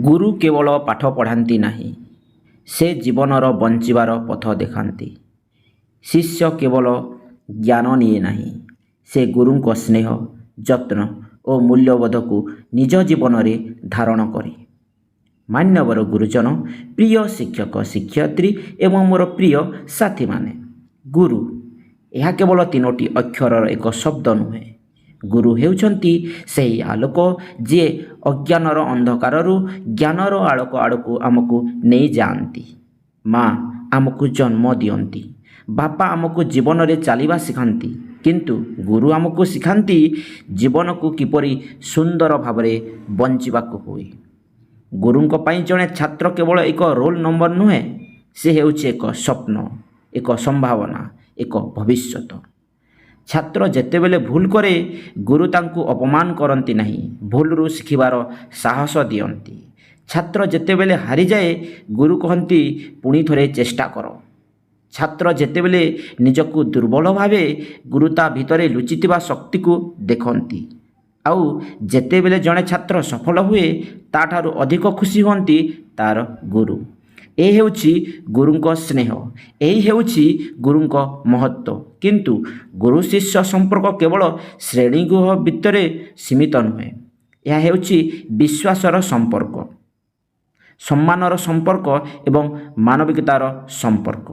ଗୁରୁ କେବଳ ପାଠ ପଢ଼ାନ୍ତି ନାହିଁ, ସେ ଜୀବନର ବଞ୍ଚିବାର ପଥ ଦେଖାନ୍ତି। ଶିଷ୍ୟ କେବଳ ଜ୍ଞାନ ନିଏ ନାହିଁ, ସେ ଗୁରୁଙ୍କ ସ୍ନେହ, ଯତ୍ନ ଓ ମୂଲ୍ୟବୋଧକୁ ନିଜ ଜୀବନରେ ଧାରଣ କରେ। ମାନ୍ୟବର ଗୁରୁଜନ, ପ୍ରିୟ ଶିକ୍ଷକ ଶିକ୍ଷୟିତ୍ରୀ ଏବଂ ମୋର ପ୍ରିୟ ସାଥୀମାନେ, ଗୁରୁ ଏହା କେବଳ ତିନୋଟି ଅକ୍ଷରର ଏକ ଶବ୍ଦ ନୁହେଁ। ଗୁରୁ ହେଉଛନ୍ତି ସେହି ଆଲୋକ ଯିଏ ଅଜ୍ଞାନର ଅନ୍ଧକାରରୁ ଜ୍ଞାନର ଆଲୋକ ଆଡ଼କୁ ଆମକୁ ନେଇଯାଆନ୍ତି। ମା ଆମକୁ ଜନ୍ମ ଦିଅନ୍ତି, ବାପା ଆମକୁ ଜୀବନରେ ଚାଲିବା ଶିଖାନ୍ତି, କିନ୍ତୁ ଗୁରୁ ଆମକୁ ଶିଖାନ୍ତି ଜୀବନକୁ କିପରି ସୁନ୍ଦର ଭାବରେ ବଞ୍ଚିବାକୁ ହୁଏ। ଗୁରୁଙ୍କ ପାଇଁ ଜଣେ ଛାତ୍ର କେବଳ ଏକ ରୋଲ୍ ନମ୍ବର ନୁହେଁ, ସେ ହେଉଛି ଏକ ସ୍ୱପ୍ନ, ଏକ ସମ୍ଭାବନା, ଏକ ଭବିଷ୍ୟତ। ଛାତ୍ର ଯେତେବେଳେ ଭୁଲ କରେ, ଗୁରୁ ତାଙ୍କୁ ଅପମାନ କରନ୍ତି ନାହିଁ, ଭୁଲରୁ ଶିଖିବାର ସାହସ ଦିଅନ୍ତି। ଛାତ୍ର ଯେତେବେଳେ ହାରିଯାଏ, ଗୁରୁ କହନ୍ତି ପୁଣି ଥରେ ଚେଷ୍ଟା କର। ଛାତ୍ର ଯେତେବେଳେ ନିଜକୁ ଦୁର୍ବଳ ଭାବେ, ଗୁରୁ ତା ଭିତରେ ଲୁଚିଥିବା ଶକ୍ତିକୁ ଦେଖନ୍ତି। ଆଉ ଯେତେବେଳେ ଜଣେ ଛାତ୍ର ସଫଳ ହୁଏ, ତାଠାରୁ ଅଧିକ ଖୁସି ହୁଅନ୍ତି ତାର ଗୁରୁ। ଏ ହେଉଛି ଗୁରୁଙ୍କ ସ୍ନେହ, ଏହି ହେଉଛି ଗୁରୁଙ୍କ ମହତ୍ଵ। କିନ୍ତୁ ଗୁରୁ ଶିଷ୍ୟ ସମ୍ପର୍କ କେବଳ ଶ୍ରେଣୀଗୃହ ଭିତରେ ସୀମିତ ନୁହେଁ, ଏହା ହେଉଛି ବିଶ୍ୱାସର ସମ୍ପର୍କ, ସମ୍ମାନର ସମ୍ପର୍କ ଏବଂ ମାନବିକତାର ସମ୍ପର୍କ।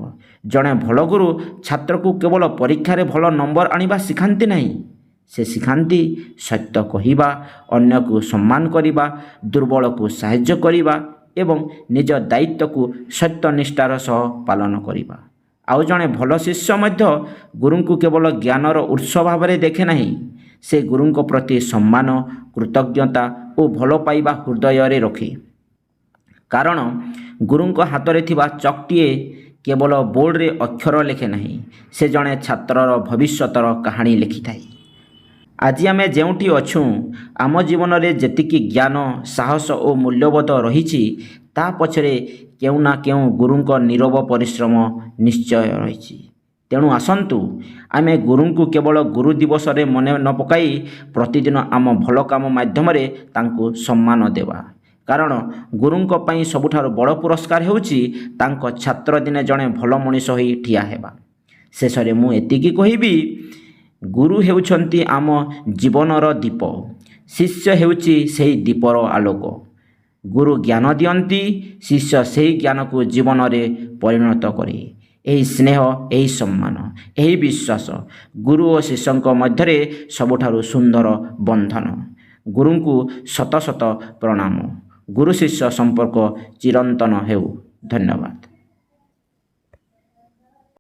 ଜଣେ ଭଲ ଗୁରୁ ଛାତ୍ରକୁ କେବଳ ପରୀକ୍ଷାରେ ଭଲ ନମ୍ବର ଆଣିବା ଶିଖାନ୍ତି ନାହିଁ, ସେ ଶିଖାନ୍ତି ସତ୍ୟ କହିବା, ଅନ୍ୟକୁ ସମ୍ମାନ କରିବା, ଦୁର୍ବଳକୁ ସାହାଯ୍ୟ କରିବା ଏବଂ ନିଜ ଦାୟିତ୍ୱକୁ ସତ୍ୟନିଷ୍ଠାର ସହ ପାଳନ କରିବା। ଆଉ ଜଣେ ଭଲ ଶିଷ୍ୟ ମଧ୍ୟ ଗୁରୁଙ୍କୁ କେବଳ ଜ୍ଞାନର ଉତ୍ସ ଭାବରେ ଦେଖେ ନାହିଁ, ସେ ଗୁରୁଙ୍କ ପ୍ରତି ସମ୍ମାନ, କୃତଜ୍ଞତା ଓ ଭଲ ପାଇବା ହୃଦୟରେ ରଖେ। କାରଣ ଗୁରୁଙ୍କ ହାତରେ ଥିବା ଚକ୍ଟିଏ କେବଳ ବୋର୍ଡ଼ରେ ଅକ୍ଷର ଲେଖେ ନାହିଁ, ସେ ଜଣେ ଛାତ୍ରର ଭବିଷ୍ୟତର କାହାଣୀ ଲେଖିଥାଏ। ଆଜି ଆମେ ଯେଉଁଠି ଅଛୁଁ, ଆମ ଜୀବନରେ ଯେତିକି ଜ୍ଞାନ, ସାହସ ଓ ମୂଲ୍ୟବୋଧ ରହିଛି, ତା ପଛରେ କେଉଁ ନା କେଉଁ ଗୁରୁଙ୍କ ନୀରବ ପରିଶ୍ରମ ନିଶ୍ଚୟ ରହିଛି। ତେଣୁ ଆସନ୍ତୁ, ଆମେ ଗୁରୁଙ୍କୁ କେବଳ ଗୁରୁ ଦିବସରେ ମନେ ନ ପକାଇ ପ୍ରତିଦିନ ଆମ ଭଲ କାମ ମାଧ୍ୟମରେ ତାଙ୍କୁ ସମ୍ମାନ ଦେବା। କାରଣ ଗୁରୁଙ୍କ ପାଇଁ ସବୁଠାରୁ ବଡ଼ ପୁରସ୍କାର ହେଉଛି ତାଙ୍କ ଛାତ୍ର ଦିନେ ଜଣେ ଭଲ ମଣିଷ ହୋଇ ଠିଆ ହେବା। ଶେଷରେ ମୁଁ ଏତିକି କହିବି, ଗୁରୁ ହେଉଛନ୍ତି ଆମ ଜୀବନର ଦୀପ, ଶିଷ୍ୟ ହେଉଛି ସେହି ଦୀପର ଆଲୋକ। ଗୁରୁ ଜ୍ଞାନ ଦିଅନ୍ତି, ଶିଷ୍ୟ ସେହି ଜ୍ଞାନକୁ ଜୀବନରେ ପରିଣତ କରେ। ଏହି ସ୍ନେହ, ଏହି ସମ୍ମାନ, ଏହି ବିଶ୍ୱାସ ଗୁରୁ ଓ ଶିଷ୍ୟଙ୍କ ମଧ୍ୟରେ ସବୁଠାରୁ ସୁନ୍ଦର ବନ୍ଧନ। ଗୁରୁଙ୍କୁ ଶତ ଶତ ପ୍ରଣାମ। ଗୁରୁ ଶିଷ୍ୟ ସମ୍ପର୍କ ଚିରନ୍ତନ ହେଉ। ଧନ୍ୟବାଦ।